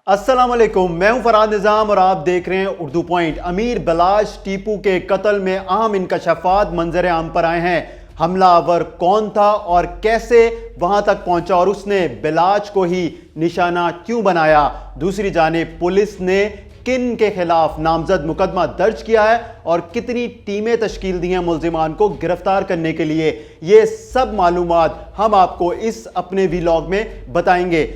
अस्सलाम वालेकुम, मैं हूं फराद निज़ाम और आप देख रहे हैं उर्दू पॉइंट। अमीर बिलाश टीपू के कत्ल में अहम इंकशाफात मंजर आम पर आए हैं। हमलावर कौन था और कैसे वहां तक पहुंचा और उसने बिलाश को ही निशाना क्यों बनाया। दूसरी जानिब पुलिस ने किन के खिलाफ नामजद मुकदमा दर्ज किया है और कितनी टीमें तश्कील दी हैं मुल्जिमान को गिरफ्तार करने के लिए। ये सब मालूमात हम आपको इस अपने व्लॉग में बताएंगे।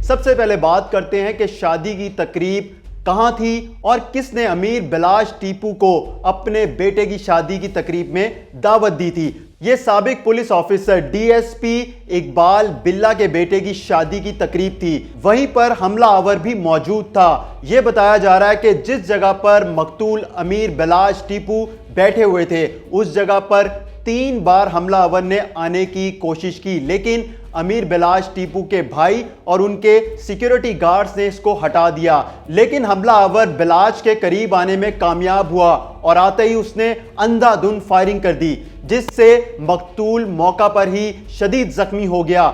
सबसे पहले बात करते हैं कि शादी की तकरीब कहां थी और किसने अमीर बिलाश टीपू को अपने बेटे की शादी की तकरीब में दावत दी थी। यह साबिक पुलिस ऑफिसर डीएसपी इकबाल बिल्ला के बेटे की शादी की तकरीब थी। वहीं पर हमलावर भी मौजूद था। यह बताया जा रहा है कि जिस जगह पर मकतूल अमीर बिलाश टीपू बैठे हुए थे उस जगह पर 3 बार हमलावर ने आने की कोशिश की, लेकिन अमीर बिलाश टीपू के भाई और उनके सिक्योरिटी गार्ड्स ने इसको हटा दिया। लेकिन हमलावर बिलाश के करीब आने में कामयाब हुआ और आते ही उसने अंधाधुंध फायरिंग कर दी, जिससे मकतूल मौका पर ही शदीद जख्मी हो गया।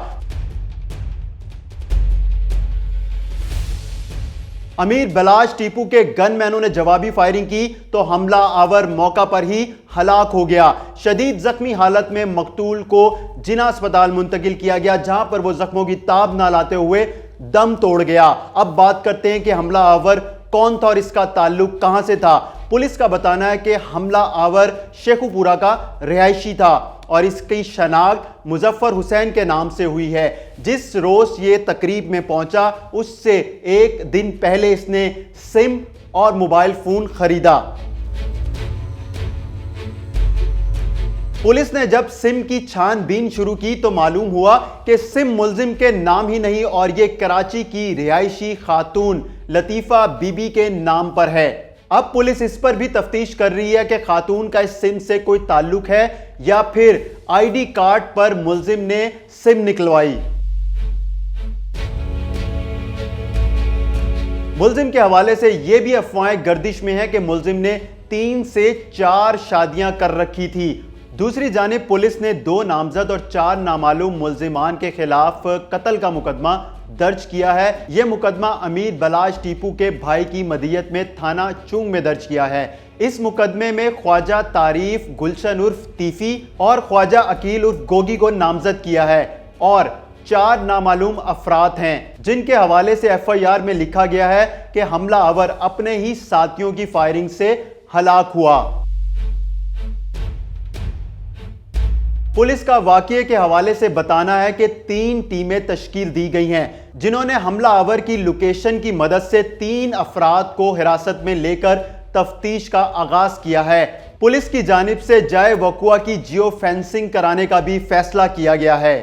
अमीर बिलाश टीपू के गनमैनों ने जवाबी फायरिंग की तो हमलावर मौका पर ही हलाक हो गया। शदीद जख्मी हालत में मकतूल को जिना अस्पताल मुंतकिल किया गया, जहां पर वो जख्मों की ताब ना लाते हुए दम तोड़ गया। अब बात करते हैं कि हमलावर कौन था और इसका ताल्लुक कहां से था। पुलिस का बताना है कि हमलावर शेखुपुरा का रिहायशी था और इसकी शनाख्त मुजफ्फर हुसैन के नाम से हुई है। जिस रोज ये तकरीब में पहुंचा उससे एक दिन पहले इसने सिम और मोबाइल फोन खरीदा। पुलिस ने जब सिम की छानबीन शुरू की तो मालूम हुआ कि सिम मुल्जिम के नाम ही नहीं और यह कराची की रिहायशी खातून लतीफा बीबी के नाम पर है। अब पुलिस इस पर भी तफ्तीश कर रही है कि खातून का इस सिम से कोई ताल्लुक है या फिर आईडी कार्ड पर मुल्जिम ने सिम निकलवाई। मुल्जिम के हवाले से यह भी अफवाहें गर्दिश में है कि मुल्जिम ने 3 से 4 शादियां कर रखी थी। दूसरी जानिब पुलिस ने 2 नामजद और 4 नामालूम मुल्जिमान के खिलाफ कत्ल का मुकदमा दर्ज किया है। यह मुकदमा अमीर बिलाश टीपू के भाई की मदियत में थाना चुंग में दर्ज किया है। इस मुकदमे में ख्वाजा तारीफ गुलशन उर्फ तीफी और ख्वाजा अकील उर्फ गोगी को नामजद किया है और 4 नामालूम अफराद हैं, जिनके हवाले से एफआईआर में लिखा गया है कि हमलावर अपने ही साथियों की फायरिंग से हलाक हुआ। पुलिस का वाकये के हवाले से बताना है कि 3 टीमें तश्कील दी गई हैं, जिन्होंने हमलावर की लोकेशन की मदद से 3 अफराद को हिरासत में लेकर तफ्तीश का आगाज किया है। पुलिस की जानिब से जाए वकुआ की जियो फेंसिंग कराने का भी फैसला किया गया है।